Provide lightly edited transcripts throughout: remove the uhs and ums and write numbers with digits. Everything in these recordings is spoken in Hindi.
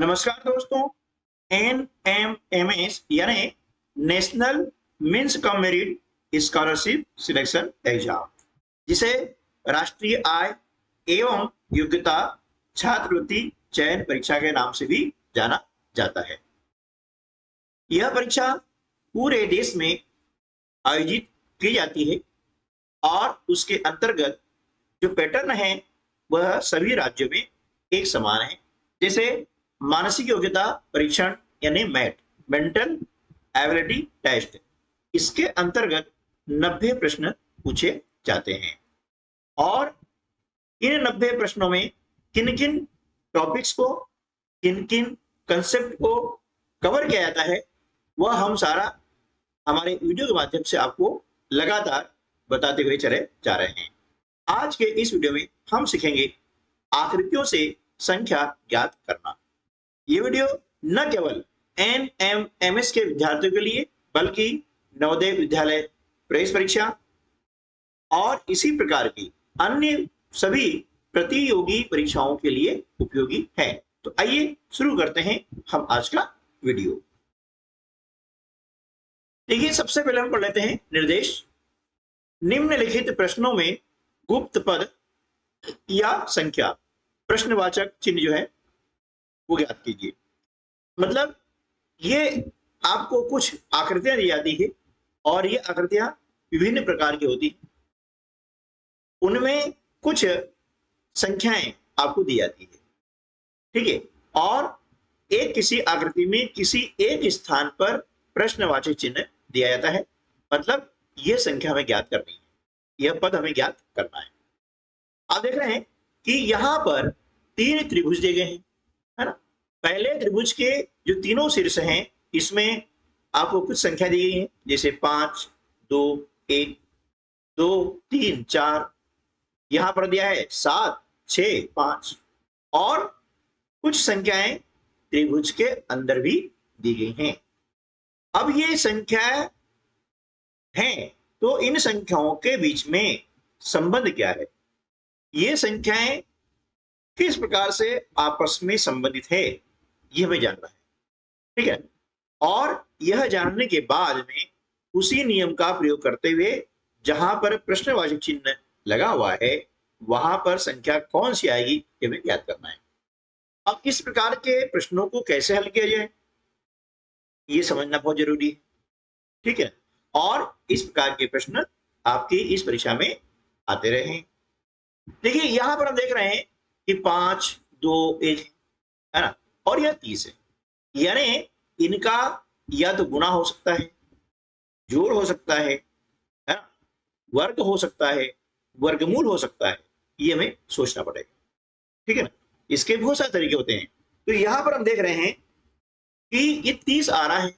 नमस्कार दोस्तों, NMMS यानी national means cum merit scholarship selection exam, जिसे राष्ट्रीय आय एवं योग्यता छात्रवृत्ति चयन परीक्षा के नाम से भी जाना जाता है। यह परीक्षा पूरे देश में आयोजित की जाती है और उसके अंतर्गत जो पैटर्न है वह सभी राज्यों में एक समान है। जैसे मानसिक योग्यता परीक्षण यानी मैट, मेंटल एबिलिटी टेस्ट, इसके अंतर्गत 90 प्रश्न पूछे जाते हैं और इन 90 प्रश्नों में किन किन टॉपिक्स को, किन किन कंसेप्ट को कवर किया जाता है वह हम सारा हमारे वीडियो के माध्यम से आपको लगातार बताते हुए चले जा रहे हैं। आज के इस वीडियो में हम सीखेंगे आकृतियों से संख्या ज्ञात करना। ये वीडियो न केवल NMMS के विद्यार्थियों के लिए बल्कि नवोदय विद्यालय प्रवेश परीक्षा और इसी प्रकार की अन्य सभी प्रतियोगी परीक्षाओं के लिए उपयोगी है। तो आइए शुरू करते हैं हम आज का वीडियो। देखिए, सबसे पहले हम पढ़ लेते हैं निर्देश। निम्नलिखित प्रश्नों में गुप्त पद या संख्या प्रश्नवाचक चिन्ह जो है वो ज्ञात कीजिए। मतलब ये आपको कुछ आकृतियां दी जाती है और ये आकृतियां विभिन्न प्रकार की होती हैं। उनमें कुछ संख्याएं आपको दी जाती है, ठीक है, और एक किसी आकृति में किसी एक स्थान पर प्रश्नवाचक चिन्ह दिया जाता है। मतलब यह संख्या हमें ज्ञात करनी है, यह पद हमें ज्ञात करना है। आप देख रहे हैं कि यहां पर 3 त्रिभुज दिए गए हैं, है ना। पहले त्रिभुज के जो तीनों शीर्ष हैं इसमें आपको कुछ संख्या दी गई है, जैसे 5, 2, 1, 2, 3, 4। यहां पर दिया है 7, 6, 5 और कुछ संख्याएं त्रिभुज के अंदर भी दी गई हैं। अब ये संख्याएं हैं तो इन संख्याओं के बीच में संबंध क्या है, ये संख्याएं किस प्रकार से आपस में संबंधित है, यह हमें जानना है, ठीक है। और यह जानने के बाद में उसी नियम का प्रयोग करते हुए जहां पर प्रश्नवाचक चिन्ह लगा हुआ है वहां पर संख्या कौन सी आएगी यह हमें ज्ञात करना है। अब इस प्रकार के प्रश्नों को कैसे हल किया जाए ये समझना बहुत जरूरी है, ठीक है। और इस प्रकार के प्रश्न आपकी इस परीक्षा में आते रहे हैं। देखिए, यहां पर हम देख रहे हैं कि 5, 2, 1 है ना, और यह 30 है। यानी इनका या तो गुणा हो सकता है, जोड़ हो सकता है ना, वर्ग हो सकता है, वर्गमूल हो सकता है। ये हमें सोचना पड़ेगा, ठीक है ना। इसके बहुत सारे तरीके होते हैं। तो यहां पर हम देख रहे हैं कि ये 30 आ रहा है,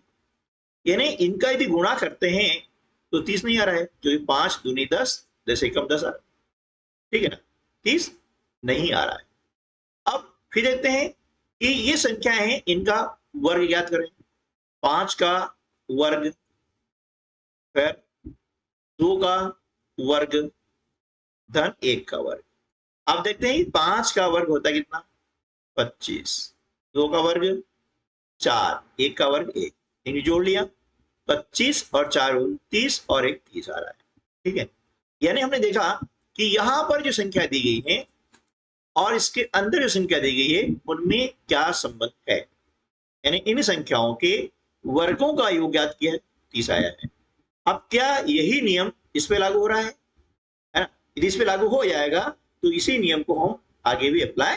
यानी इनका यदि गुणा करते हैं तो 30 नहीं आ रहा है, क्योंकि 5 दूनी 10, 10 एकम 10 आ रहा है, ठीक है ना। 30 नहीं आ रहा है। अब फिर देखते हैं कि ये संख्या है, इनका वर्ग ज्ञात करें। 5 का वर्ग, फिर 2 का वर्ग धन 1 का वर्ग। अब देखते हैं 5 का वर्ग होता है कितना, 25, 2 का वर्ग 4, 1 का वर्ग 1, इन्हें जोड़ लिया, 25 और 4 29 और 1 30 आ रहा है, ठीक है। यानी हमने देखा कि यहां पर जो संख्या दी गई है और इसके अंदर जो संख्या दी गई है उनमें क्या संबंध है। यानी इन संख्याओं के वर्गों का योग ज्ञात किया है, 30 आया है। अब क्या यही नियम इस पे लागू हो रहा है ना। यदि इस पे लागू हो जाएगा तो इसी नियम को हम आगे भी अप्लाई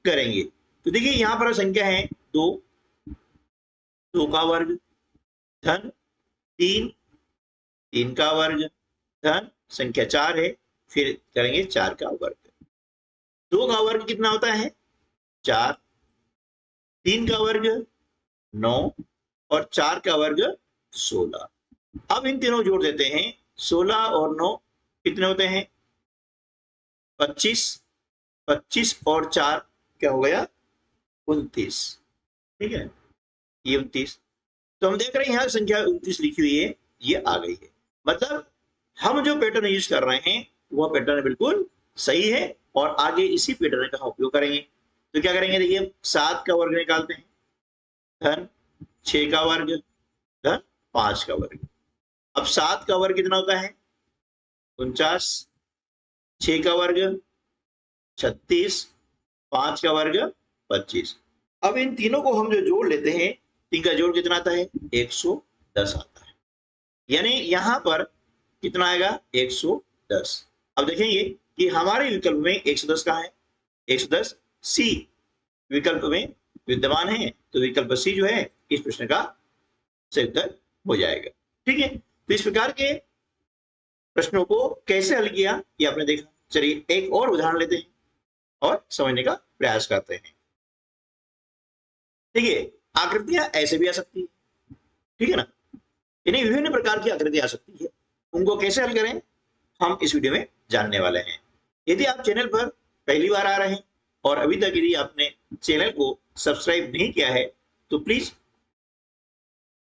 करेंगे। तो देखिए, यहां पर संख्या है 2, 2 का वर्ग धन 3, 3 का वर्ग धन संख्या 4 है, फिर करेंगे 4 का वर्ग। 2 का वर्ग कितना होता है 4, 3 का वर्ग 9 और 4 का वर्ग 16। अब इन तीनों जोड़ देते हैं, 16 और 9 कितने होते हैं 25, 25 और 4 क्या हो गया 29, ठीक है, ये 29। तो हम देख रहे हैं यहाँ संख्या 29 लिखी हुई है, ये आ गई है। मतलब हम जो पैटर्न यूज कर रहे हैं वह पैटर्न बिल्कुल सही है और आगे इसी पैटर्न का उपयोग करेंगे। तो क्या करेंगे, देखिए 7 का वर्ग निकालते हैं, धन 6 का वर्ग धन 5 का वर्ग। अब 7 का वर्ग कितना होता है? 49, 6 का वर्ग 36, 5 का वर्ग 25। अब इन तीनों को हम जो जोड़ लेते हैं, इनका जोड़ कितना आता है? 110 आता है। यानी यहां पर कितना आएगा? 110। अब देखेंगे कि हमारे विकल्प में 110 कहाँ है? 110 सी विकल्प में विद्यमान है, तो विकल्प सी जो है इस प्रश्न का सही उत्तर हो जाएगा। ठीक है, तो इस प्रकार के प्रश्नों को कैसे हल किया ये आपने देखा। चलिए एक और उदाहरण लेते हैं और समझने का प्रयास करते हैं। देखिए, आकृतियां ऐसे भी आ सकती है, ठीक है ना, इन्हें विभिन्न प्रकार की आकृतियां आ सकती है। उनको कैसे हल करें हम इस वीडियो में जानने वाले हैं। यदि आप चैनल पर पहली बार आ रहे हैं और अभी तक यदि आपने चैनल को सब्सक्राइब नहीं किया है तो प्लीज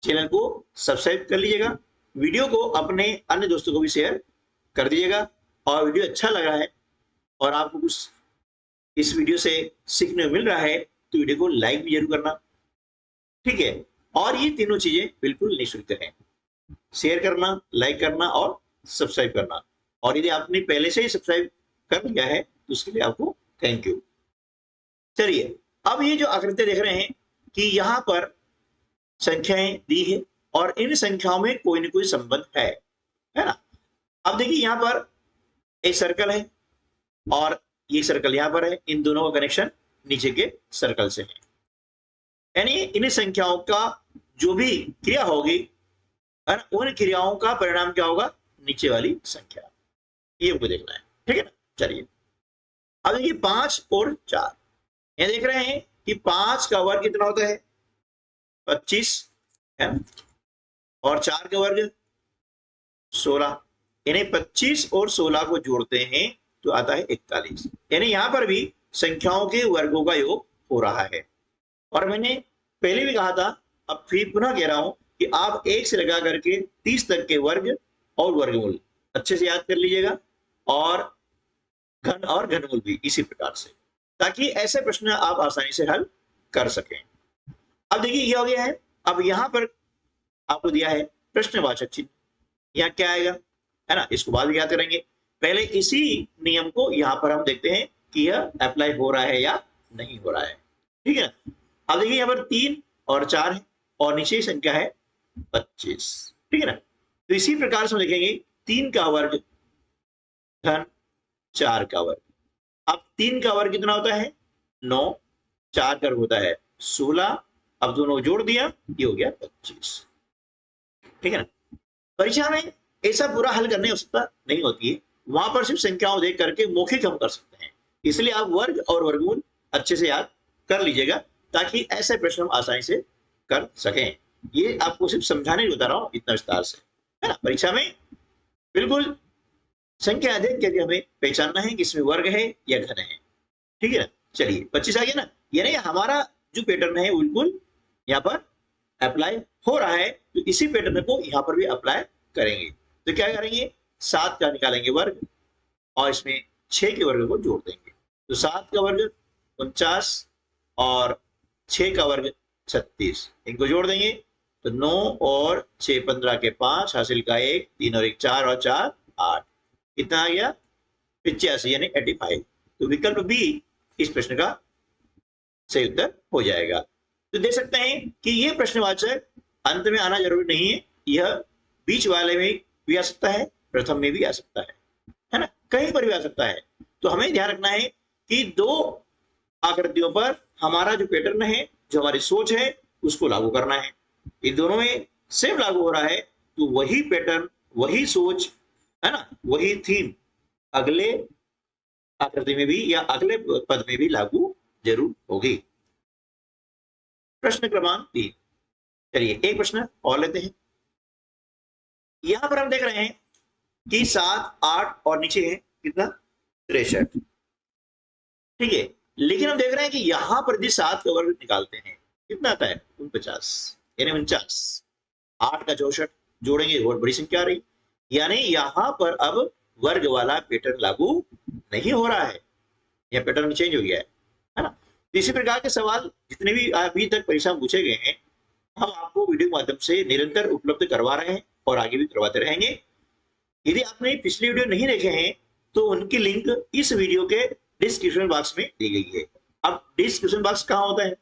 चैनल को सब्सक्राइब कर लीजिएगा, वीडियो को अपने अन्य दोस्तों को भी शेयर कर दीजिएगा, और वीडियो अच्छा लग रहा है और आपको कुछ इस वीडियो से सीखने मिल रहा है तो वीडियो को लाइक भी जरूर करना। ठीक है, और ये तीनों चीजें बिल्कुल निःशुल्क हैं, शेयर करना, लाइक करना और सब्सक्राइब करना। और यदि आपने पहले से ही सब्सक्राइब कर लिया है तो उसके लिए आपको थैंक यू। चलिए, अब ये जो आकृति देख रहे हैं कि यहाँ पर संख्याएं दी है और इन संख्याओं में कोई ना कोई संबंध है ना। अब देखिए यहाँ पर एक सर्कल है और ये सर्कल यहाँ पर है, इन दोनों का कनेक्शन नीचे के सर्कल से है। यानी इन संख्याओं का जो भी क्रिया होगी है ना, उन क्रियाओं का परिणाम क्या होगा? नीचे वाली संख्या, ये हमको देखना है। ठीक है ना, चलिए अब देखिए 5 और 4, ये देख रहे हैं कि 5 का वर्ग कितना होता है? 25 है, और 4 का वर्ग 16। यानी 25 और 16 को जोड़ते हैं तो आता है 41। यानी यहां पर भी संख्याओं के वर्गों का योग हो रहा है। और मैंने पहले भी कहा था, अब फिर पुनः कह रहा हूं कि आप 1 से लगा करके 30 तक के वर्ग और वर्गमूल अच्छे से याद कर लीजिएगा, और घन और घनमूल भी इसी प्रकार से, ताकि ऐसे प्रश्न आप आसानी से हल कर सकें। अब देखिए ये हो गया है। अब यहां पर आपको दिया है प्रश्नवाचक चिन्ह, यहाँ क्या आएगा है ना, इसको बाद में याद करेंगे। पहले इसी नियम को यहाँ पर हम देखते हैं कि यह अप्लाई हो रहा है या नहीं हो रहा है। ठीक है, अब देखिए यहाँ पर 3 और 4 है और नीचे संख्या है 25। ठीक है ना, तो इसी प्रकार से हम देखेंगे 3 का वर्ग धन 4 का वर्ग। अब 3 का वर्ग कितना होता है? 9, 4 का वर्ग होता है 16। अब दोनों जोड़ दिया, ये हो गया 25। ठीक है ना, परीक्षा में ऐसा पूरा हल करने की आवश्यकता नहीं होती है, वहां पर सिर्फ संख्याओं देख करके मौखिक हम कर सकते हैं। इसलिए आप वर्ग और वर्गमूल अच्छे से याद कर लीजिएगा, ताकि ऐसे प्रश्न हम आसानी से कर सकें। ये आपको सिर्फ समझाने बता रहा हूं इतना विस्तार से, है ना। परीक्षा में बिल्कुल संख्या देख करके हमें पहचानना है कि इसमें वर्ग है या घन है। ठीक है ना, चलिए 25 आ गया ना। यानी हमारा जो पैटर्न है बिल्कुल यहाँ पर अप्लाई हो रहा है, तो इसी पैटर्न को यहाँ पर भी अप्लाई करेंगे। तो क्या करेंगे? 7 का निकालेंगे वर्ग और इसमें 6 के वर्ग को जोड़ देंगे, तो 7 का वर्ग 49 और 6 का वर्ग 36, इनको जोड़ देंगे तो 9 और 6 15 के 5 हासिल का 1, 3 और 1 4 और 4 8, कितना आ गया? 85 यानी 85। तो विकल्प बी इस प्रश्न का सही उत्तर हो जाएगा। तो देख सकते हैं कि यह प्रश्नवाचक अंत में आना जरूरी नहीं है, यह बीच वाले में भी आ सकता है, प्रथम में भी आ सकता है ना, कहीं पर भी आ सकता है। तो हमें ध्यान रखना है कि दो आकृतियों पर हमारा जो पैटर्न है, जो हमारी सोच है, उसको लागू करना है। इन दोनों में सेम लागू हो रहा है तो वही पैटर्न, वही सोच, है ना, वही थीम अगले आकृति में भी या अगले पद में भी लागू जरूर होगी। प्रश्न क्रमांक 3, चलिए एक प्रश्न और लेते हैं। यहां पर हम देख रहे हैं कि 7 8 और नीचे है कितना? 63। ठीक है, लेकिन हम देख रहे हैं कि यहां पर यदि 7 का वर्ग निकालते हैं कितना आता है? 49 यानी 49। 8 का 64 जोड़ेंगे और बड़ी संख्या आ रही, यानी यहां पर अब वर्ग वाला पैटर्न लागू नहीं हो रहा है, यह पैटर्न चेंज हो गया है ना। इसी प्रकार के सवाल जितने भी अभी तक परीक्षा में पूछे गए हैं हम आपको वीडियो के माध्यम से निरंतर उपलब्ध करवा रहे हैं और आगे भी करवाते रहेंगे। यदि आपने पिछले वीडियो नहीं देखे हैं तो उनकी लिंक इस वीडियो के डिस्क्रिप्शन बॉक्स में दी गई है। अब डिस्क्रिप्शन बॉक्स कहाँ होता है?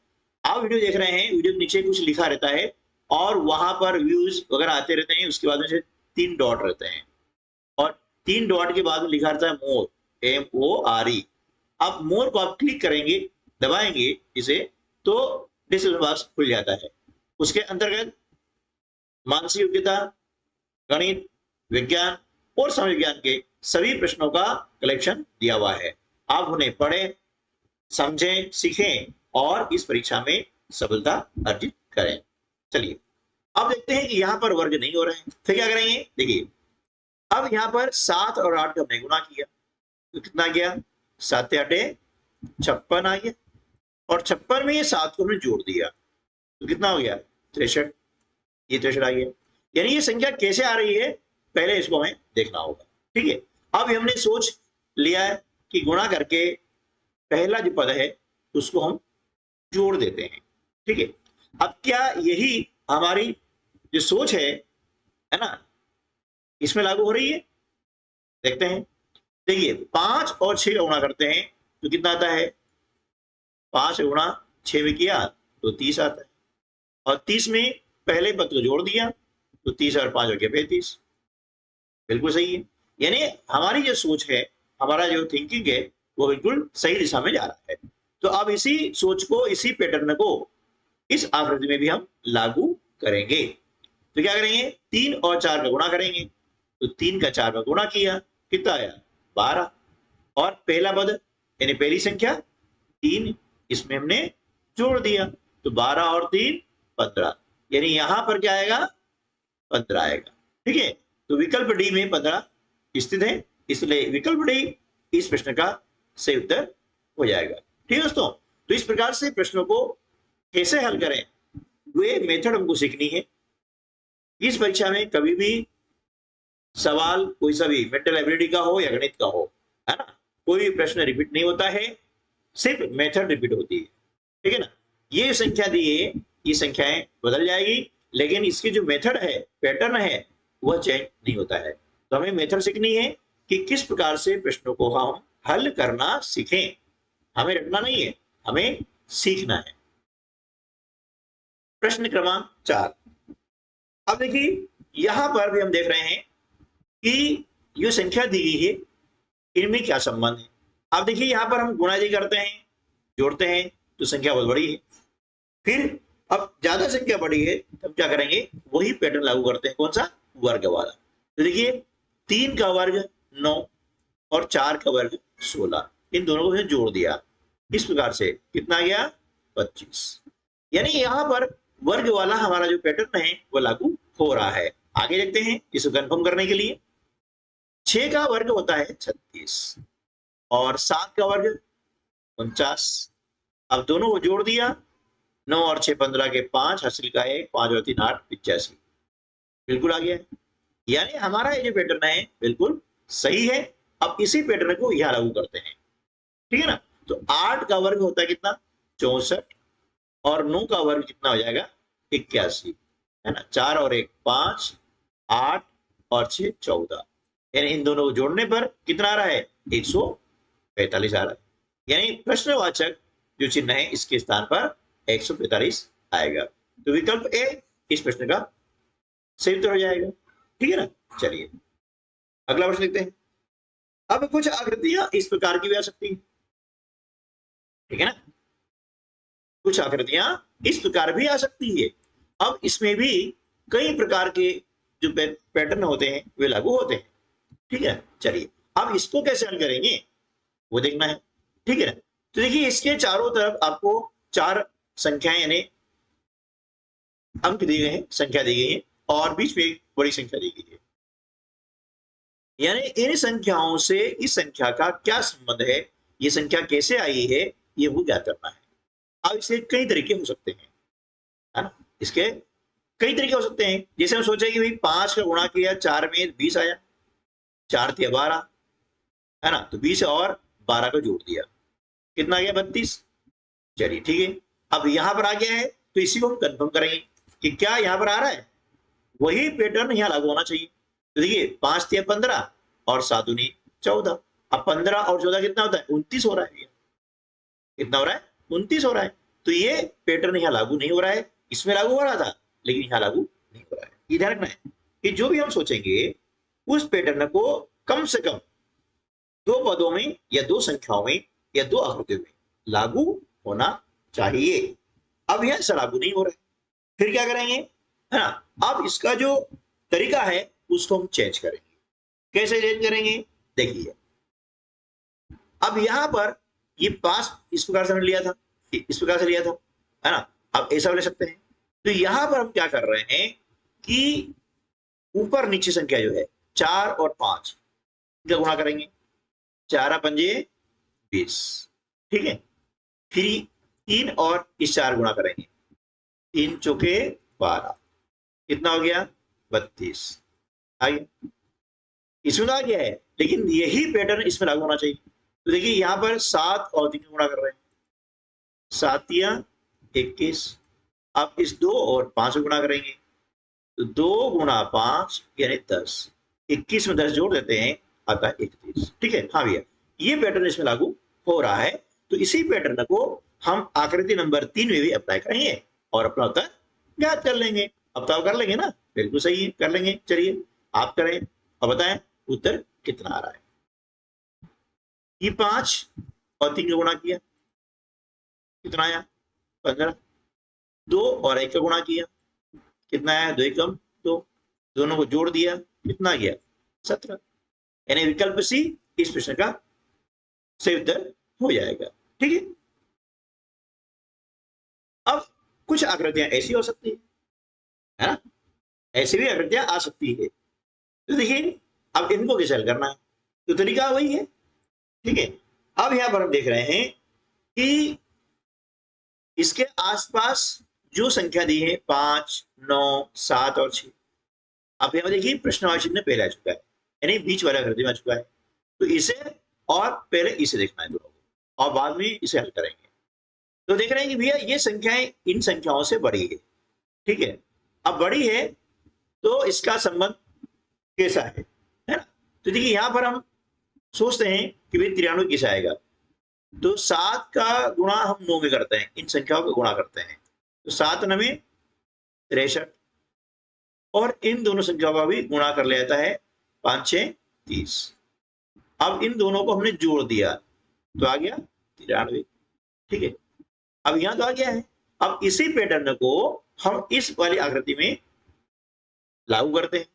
आप वीडियो देख रहे हैं, वीडियो के नीचे कुछ लिखा रहता है और वहां पर व्यूज वगैरह आते रहते हैं। उसके बाद में से 3 डॉट रहते हैं और 3 डॉट के बाद में लिखा रहता है मोर, MORE। आप मोर को आप क्लिक करेंगे, दबाएंगे इसे, तो डिस्क्रिप्शन बॉक्स खुल जाता है। उसके अंतर्गत मानसिक योग्यता, गणित, विज्ञान और समाज विज्ञान के सभी प्रश्नों का कलेक्शन दिया हुआ है। आप उन्हें पढ़ें, समझें, सीखें और इस परीक्षा में सफलता अर्जित करें। चलिए अब देखते हैं कि यहाँ पर वर्ग नहीं हो रहे हैं, फिर क्या करेंगे? देखिए अब यहाँ पर 7 और 8 का हमने गुणा किया तो कितना गया? 7 8 56 आ गया और 56 में ये 7 को हमने जोड़ दिया तो कितना हो गया? 63। ये 63 आ गया। यानी ये संख्या कैसे आ रही है पहले इसको हमें देखना होगा। ठीक है, अब हमने सोच लिया है कि गुणा करके पहला जो पद है उसको हम जोड़ देते हैं। ठीक है, अब क्या यही हमारी जो सोच है ना, इसमें लागू हो रही है? देखते हैं। देखिए 5 और 6 का गुणा करते हैं तो कितना आता है? 5 गुणा 6 में किया तो 30 आता है और 30 में पहले पद को जोड़ दिया तो 30 और 5 हो गया 35। बिल्कुल सही है। यानी हमारी जो सोच है, हमारा जो थिंकिंग है वो बिल्कुल सही दिशा में जा रहा है। तो अब इसी सोच को, इसी पैटर्न को इस आकृति में भी हम लागू करेंगे। तो क्या करेंगे? 3 और 4 का गुणा करेंगे तो 3 का 4 में गुणा किया, कितना आया? 12। और पहला पद यानी पहली संख्या 3, इसमें हमने जोड़ दिया तो 12 और 3 15। यानी यहां पर क्या आएगा? 15 आएगा। ठीक है, तो विकल्प डी में 15 स्थित है, इसलिए विकल्प डी इस प्रश्न का सही उत्तर हो जाएगा। ठीक है दोस्तों, तो इस प्रकार से प्रश्नों को कैसे हल करें वे मेथड हमको सीखनी है। इस परीक्षा में कभी भी सवाल कोई सा भी मेंटल एबिलिटी का हो या गणित का हो, है ना, कोई भी प्रश्न रिपीट नहीं होता है, सिर्फ मेथड रिपीट होती है। ठीक है ना, ये संख्या दी है, ये संख्याएं बदल जाएगी लेकिन इसकी जो मेथड है, पैटर्न है, वह चेंज नहीं होता है। तो हमें मेथड सीखनी है कि किस प्रकार से प्रश्नों को हम हल करना सीखें। हमें रटना नहीं है, हमें सीखना है। प्रश्न क्रमांक 4। अब देखिए यहां पर भी हम देख रहे हैं कि जो संख्या दी गई है इनमें क्या संबंध है। अब देखिए यहां पर हम गुणा करते हैं, जोड़ते हैं तो संख्या बहुत बड़ी है। फिर अब ज्यादा संख्या बड़ी है तब क्या करेंगे? वही पैटर्न लागू करते हैं। कौन सा? वर्ग वाला। तो देखिए 3 का वर्ग 9 और 4 का वर्ग 16, इन दोनों को जोड़ दिया, इस प्रकार से कितना गया? 25। यानी यहां पर वर्ग वाला हमारा जो पैटर्न है वो लागू हो रहा है। आगे देखते हैं इसको कंफर्म करने के लिए। 6 का वर्ग होता है 36 और 7 का वर्ग 49। अब दोनों को जोड़ दिया, 9 और 6 15 के 5, हासिल का 1, 5 और 3 8 85। बिल्कुल आ गया। यानी हमारा ये जो पैटर्न है बिल्कुल सही है। अब इसी पैटर्न को यहां लागू करते हैं। ठीक है ना, तो 8 का वर्ग होता है कितना? 64 और 9 का वर्ग कितना हो जाएगा? 81, है ना। 4 और 1 5, 8 और 6 14। यानी इन दोनों को जोड़ने पर कितना आ रहा है? 145 आ रहा है। यानी प्रश्नवाचक जो चिन्ह है इसके स्थान पर 145 आएगा। तो विकल्प ए इस प्रश्न का सही उत्तर हो जाएगा। ठीक है ना। चलिए अगला प्रश्न देखते हैं। अब कुछ आकृतियां इस प्रकार की भी आ सकती है। ठीक है ना, कुछ आकृतियां इस प्रकार भी आ सकती है। अब इसमें भी कई प्रकार के जो पैटर्न होते हैं वे लागू होते हैं। ठीक है, चलिए अब इसको कैसे हल करेंगे वो देखना है। ठीक है ना, तो देखिए इसके चारों तरफ आपको 4 संख्याएं यानी अंक दिए गए हैं, संख्या दी गई है और बीच में एक बड़ी संख्या दी गई है। यानी इन संख्याओं से इस संख्या का क्या संबंध है, ये संख्या कैसे आई है, ये वो ज्ञात करना है। अब इसके कई तरीके हो सकते हैं, है ना। इसके कई तरीके हो सकते हैं। जैसे हम सोचे कि भाई 5 का गुणा किया 4 में 20 आया, 4 × 12, है ना, तो 20 और 12 को जोड़ दिया, कितना आ गया? 32। चलिए ठीक है, अब यहां पर आ गया है तो इसी को हम कंफर्म करेंगे। कि क्या यहाँ पर आ रहा है, वही पैटर्न यहाँ लागू होना चाहिए। तो देखिए 5 तिया 15 और 7 दूनी 14। अब 15 और 14 कितना होता है, 29 हो रहा है। कितना हो रहा है, 29 हो रहा है। तो ये पैटर्न यहाँ लागू नहीं हो रहा है, इसमें लागू हो रहा था लेकिन यहाँ लागू नहीं हो रहा है। ये ध्यान रखना है कि जो भी हम सोचेंगे उस पैटर्न को कम से कम 2 पदों में या 2 संख्याओं में या 2 आकृतियों में लागू होना चाहिए। अब यह ऐसा लागू नहीं हो रहा है, फिर क्या करेंगे, है ना। अब इसका जो तरीका है उसको हम चेंज करेंगे। कैसे चेंज करेंगे, देखिए अब यहां पर ये 5 इस प्रकार से हमने लिया था, इस प्रकार से लिया था, है ना। अब ऐसा ले सकते हैं। तो यहां पर हम क्या कर रहे हैं कि ऊपर नीचे संख्या जो है 4 और 5 का गुणा करेंगे, 4 पंजे 20, ठीक है। फिर 3 और इस 4 गुणा करेंगे, 3 चौके 12, कितना हो गया 32। आ गया, इसमें तो आ गया है, लेकिन यही पैटर्न इसमें लागू होना चाहिए। तो देखिए यहां पर 7 और 3 गुणा कर रहे हैं, 7 या 21। अब इस 2 और 5 गुणा करेंगे, तो 2 गुणा 5 यानी 10, 21 में 10 जोड़ देते हैं, आता है 31। ठीक है, हाँ भैया ये पैटर्न इसमें लागू हो रहा है। तो इसी पैटर्न को हम आकृति नंबर 3 में भी अप्लाई करेंगे और अपना उत्तर ज्ञात कर लेंगे। अब तो कर लेंगे ना, बिल्कुल सही है, कर लेंगे। चलिए आप करें और बताएं उत्तर कितना आ रहा है। ये 5 और 3 का गुणा किया, कितना आया 15। 2 और 1 का गुणा किया, कितना आया 2 एकम 2। दोनों को जोड़ दिया, कितना गया 17। यानी विकल्प सी इस प्रश्न का सही उत्तर हो जाएगा। ठीक है, अब कुछ आकृतियां ऐसी हो सकती है ना, ऐसी भी आकृतियां आ सकती है। तो देखिए अब इनको कैसे हल करना है, तो तरीका वही है। ठीक है, अब यहां पर हम देख रहे हैं कि इसके आसपास जो संख्या दी है 5, 9, 7 और 6। अब यहां देखिए प्रश्नवाची चिन्ह पहले आ चुका है, यानी बीच वाला आकृति में आ चुका है। तो इसे और पहले इसे देखना है दोनों को, और बाद में इसे हल करेंगे। तो देख रहे हैं कि भैया ये संख्याएं इन संख्याओं से बड़ी है। ठीक है, अब बड़ी है तो इसका संबंध कैसा है ना। तो देखिए यहां पर हम सोचते हैं कि भाई 93 कैसे आएगा। तो 7 का गुणा हम 9 में करते हैं, इन संख्याओं का गुणा करते हैं। तो 7 9 63, और इन दोनों संख्याओं का भी गुणा कर लिया जाता है, 5 6 30। अब इन दोनों को हमने जोड़ दिया तो आ गया 93। ठीक है, अब यहां तो आ गया है। अब इसी पैटर्न को हम इस वाली आकृति में लागू करते हैं।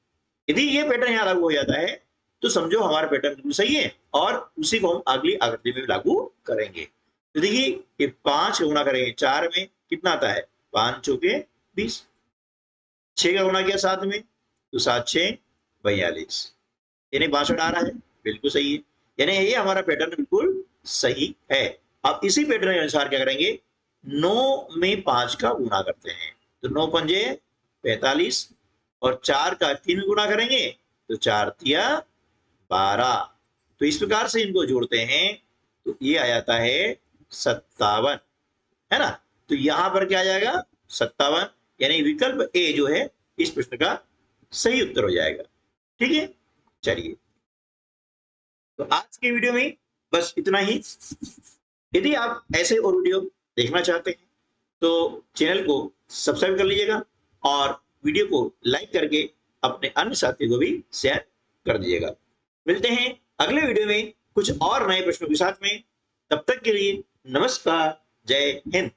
यदि ये पैटर्न यहां लागू हो जाता है तो समझो हमारा पैटर्न बिल्कुल सही है, और उसी को हम अगली आकृति में भी लागू करेंगे। तो देखिए ये 5 का गुणा करेंगे 4 में, कितना आता है 5 चौके 20। 6 का गुणा किया 7 में, तो 7 6 42, यानी 62 आ रहा है, बिल्कुल सही है। यानी ये हमारा पैटर्न बिल्कुल सही है। अब इसी पैटर्न के अनुसार क्या करेंगे, 9 में 5 का गुणा करते हैं, तो 9 पंजे 45, और 4 का 3 गुणा करेंगे तो 4 तिया 12। तो इस प्रकार से इनको जोड़ते हैं तो ये आ जाता है 57, है ना। तो यहां पर क्या आ जाएगा 57, यानी विकल्प ए जो है इस प्रश्न का सही उत्तर हो जाएगा। ठीक है, चलिए तो आज के वीडियो में बस इतना ही। यदि आप ऐसे और वीडियो देखना चाहते हैं तो चैनल को सब्सक्राइब कर लीजिएगा, और वीडियो को लाइक करके अपने अन्य साथियों को भी शेयर कर दीजिएगा। मिलते हैं अगले वीडियो में कुछ और नए प्रश्नों के साथ में। तब तक के लिए नमस्कार, जय हिंद।